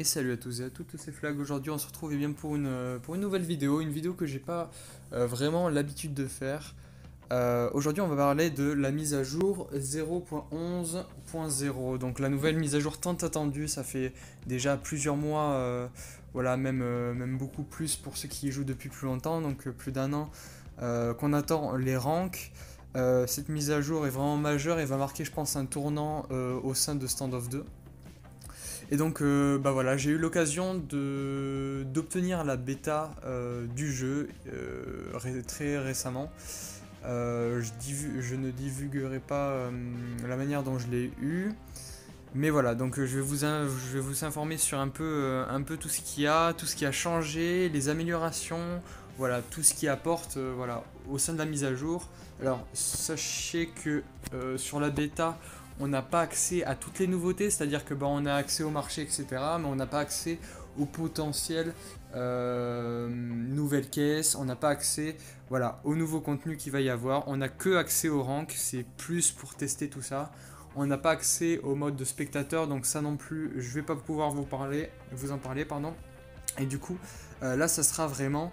Et salut à tous et à toutes, c'est Flag. Aujourd'hui on se retrouve bien pour une nouvelle vidéo que j'ai pas vraiment l'habitude de faire. Aujourd'hui on va parler de la mise à jour 0.11.0. Donc la nouvelle mise à jour tant attendue, ça fait déjà plusieurs mois, voilà, même beaucoup plus pour ceux qui y jouent depuis plus longtemps, donc plus d'un an qu'on attend les ranks. Cette mise à jour est vraiment majeure et va marquer je pense un tournant au sein de Standoff 2. Et donc bah voilà, j'ai eu l'occasion d'obtenir la bêta du jeu très récemment. Je ne divulguerai pas la manière dont je l'ai eu. Mais voilà, donc je vais vous informer sur un peu tout ce qu'il y a, tout ce qui a changé, les améliorations, voilà, tout ce qui apporte voilà, au sein de la mise à jour. Alors, sachez que sur la bêta, on n'a pas accès à toutes les nouveautés, c'est-à-dire que bah, on a accès au marché, etc., mais on n'a pas accès au potentiel nouvelles caisses, on n'a pas accès voilà, au nouveau contenu qu'il va y avoir, on n'a que accès au rank, c'est plus pour tester tout ça. On n'a pas accès au mode de spectateur, donc ça non plus, je vais pas pouvoir vous en parler, pardon. Et du coup, là, ça sera vraiment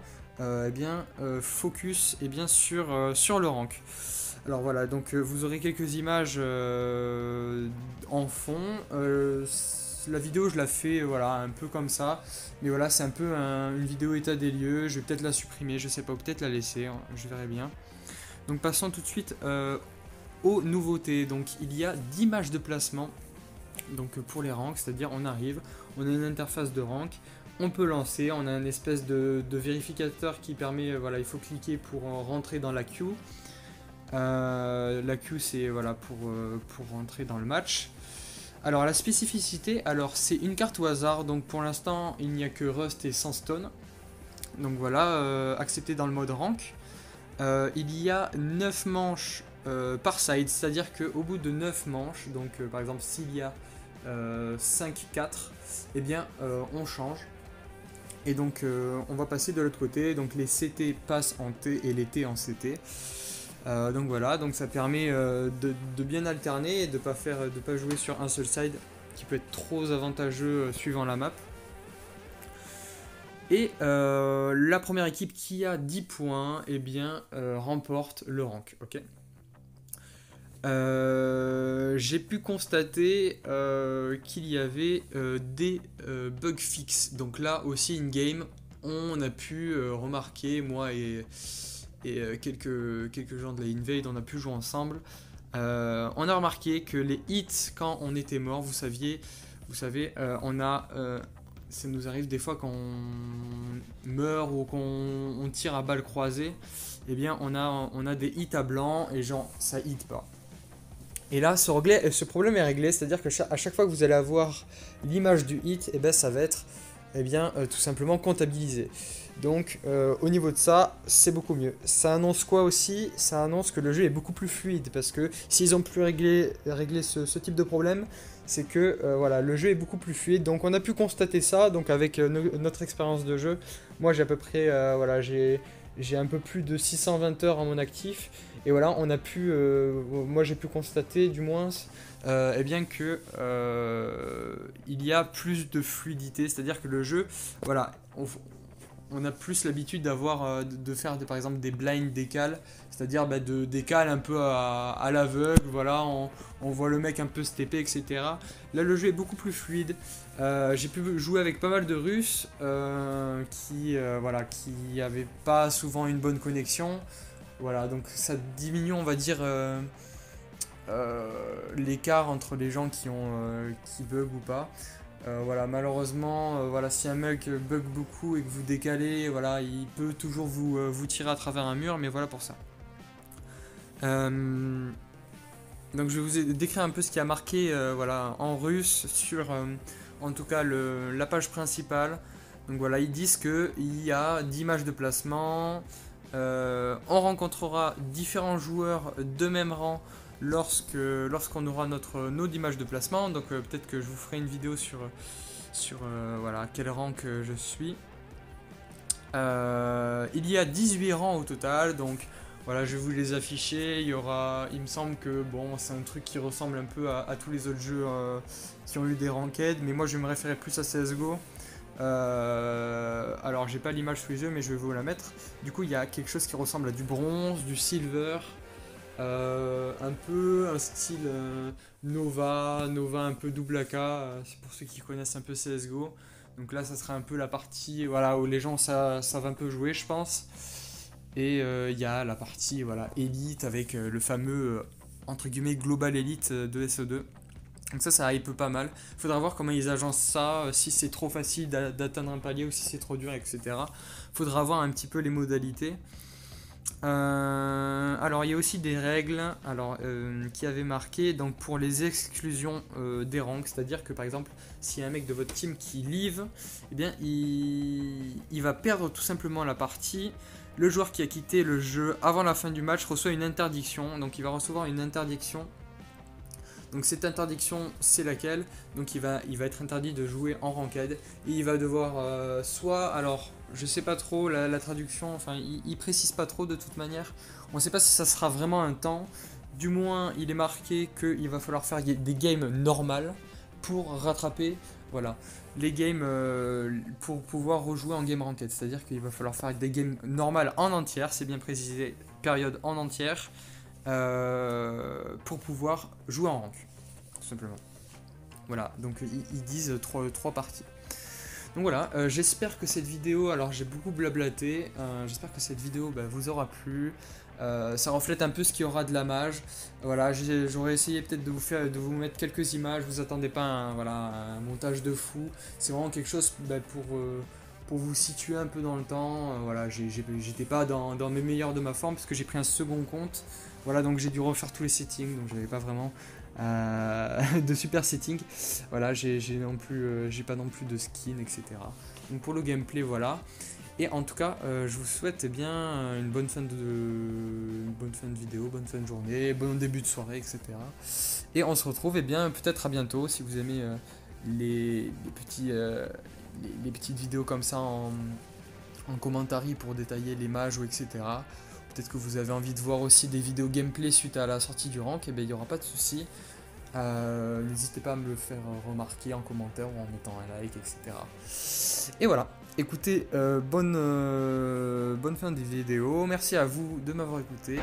focus sur le rank. Alors voilà, donc vous aurez quelques images en fond. La vidéo, je la fais voilà, un peu comme ça. Mais voilà, c'est un peu une vidéo état des lieux. Je vais peut-être la supprimer, je sais pas, ou peut-être la laisser, hein, je verrai bien. Donc passons tout de suite aux nouveautés. Donc il y a 10 matchs de placement donc pour les ranks, c'est-à-dire on arrive, on a une interface de rank, on peut lancer, on a une espèce de vérificateur qui permet, voilà, il faut cliquer pour rentrer dans la queue. La queue c'est voilà, pour rentrer dans le match. Alors la spécificité, alors c'est une carte au hasard, donc pour l'instant il n'y a que Rust et Sandstone. Donc voilà, accepté dans le mode rank. Il y a 9 manches par side, c'est-à-dire qu'au bout de 9 manches, donc par exemple s'il y a 5-4, eh bien on change. Et donc on va passer de l'autre côté, donc les CT passent en T et les T en CT. Donc voilà, donc ça permet de bien alterner et de pas jouer sur un seul side qui peut être trop avantageux suivant la map. Et la première équipe qui a 10 points eh bien, remporte le rank. Okay, j'ai pu constater qu'il y avait des bugs fixes. Donc là aussi in-game, on a pu remarquer, moi et quelques gens de la Invade, on a pu jouer ensemble. On a remarqué que les hits, quand on était mort, vous savez, ça nous arrive des fois quand on meurt ou qu'on tire à balles croisées, eh bien on a des hits à blanc et genre ça hit pas. Et là ce problème est réglé, c'est-à-dire que à chaque fois que vous allez avoir l'image du hit, eh ben, ça va être tout simplement comptabilisé. Donc au niveau de ça, c'est beaucoup mieux. Ça annonce quoi aussi? Ça annonce que le jeu est beaucoup plus fluide parce que s'ils ont pu régler ce type de problème, c'est que voilà, le jeu est beaucoup plus fluide. Donc on a pu constater ça. Donc avec notre expérience de jeu, moi j'ai à peu près voilà, j'ai un peu plus de 620 heures en mon actif. Et voilà, on a pu, moi j'ai pu constater du moins eh bien que il y a plus de fluidité, c'est-à-dire que le jeu, voilà, on a plus l'habitude d'avoir de faire par exemple des blind décales, c'est-à-dire bah, de décales un peu à l'aveugle, voilà, on voit le mec un peu stepper, etc. Là le jeu est beaucoup plus fluide. J'ai pu jouer avec pas mal de Russes voilà, qui avaient pas souvent une bonne connexion. Voilà, donc ça diminue, on va dire, l'écart entre les gens qui bug ou pas. Voilà, malheureusement, voilà, si un mec bug beaucoup et que vous décalez, voilà, il peut toujours vous tirer à travers un mur, mais voilà pour ça. Donc je vais vous décrire un peu ce qui a marqué voilà, en russe sur en tout cas la page principale. Donc voilà, ils disent qu'il y a 10 matchs de placement. On rencontrera différents joueurs de même rang lorsqu'on aura nos 10 matchs de placement. Donc peut-être que je vous ferai une vidéo sur voilà, quel rang que je suis. Il y a 18 rangs au total, donc Voilà, je vais vous les afficher. Il me semble que bon, c'est un truc qui ressemble un peu à tous les autres jeux qui ont eu des ranked, mais moi je vais me référer plus à CSGO. Alors j'ai pas l'image sous les yeux, mais je vais vous la mettre. Du coup, il y a quelque chose qui ressemble à du bronze, du silver, un peu un style Nova un peu double AK. C'est pour ceux qui connaissent un peu CSGO. Donc là, ça sera un peu la partie voilà, où les gens savent un peu jouer, je pense. Et il y a la partie voilà, Elite avec le fameux entre guillemets Global Elite de SE2. Donc ça hype pas mal. Faudra voir comment ils agencent ça, si c'est trop facile d'atteindre un palier ou si c'est trop dur, etc. Faudra voir un petit peu les modalités. Alors il y a aussi des règles qui avaient marqué donc pour les exclusions des ranks, c'est-à-dire que par exemple s'il y a un mec de votre team qui live, eh bien il va perdre tout simplement la partie. Le joueur qui a quitté le jeu avant la fin du match reçoit une interdiction, donc il va recevoir une interdiction. Donc cette interdiction, c'est laquelle? Donc il va être interdit de jouer en ranked et il va devoir soit, alors je sais pas trop la traduction, enfin il précise pas trop de toute manière. On sait pas si ça sera vraiment un temps. Du moins il est marqué qu'il va falloir faire des games normales pour rattraper voilà, les games pour pouvoir rejouer en game ranked. C'est-à-dire qu'il va falloir faire des games normales en entière, c'est bien précisé, période en entière. Pour pouvoir jouer en rank, tout simplement. Voilà, donc ils disent trois parties. Donc voilà, j'espère que cette vidéo, alors j'ai beaucoup blablaté, j'espère que cette vidéo vous aura plu. Ça reflète un peu ce qu'il y aura de la mage. Voilà, j'aurais essayé peut-être de vous mettre quelques images. Vous attendez pas un montage de fou. C'est vraiment quelque chose pour vous situer un peu dans le temps. Voilà, j'étais pas dans mes meilleurs de ma forme parce que j'ai pris un second compte. Voilà, donc j'ai dû refaire tous les settings, donc j'avais pas vraiment de super settings. Voilà, j'ai pas non plus de skin, etc. Donc pour le gameplay, voilà. Et en tout cas, je vous souhaite une bonne fin de vidéo, bonne fin de journée, bon début de soirée, etc. Et on se retrouve peut-être à bientôt si vous aimez les petites vidéos comme ça en commentaire pour détailler les mages ou etc. Peut-être que vous avez envie de voir aussi des vidéos gameplay suite à la sortie du rank, et il n'y aura pas de souci. N'hésitez pas à me le faire remarquer en commentaire ou en mettant un like, etc. Et voilà, écoutez, bonne fin des vidéos, merci à vous de m'avoir écouté.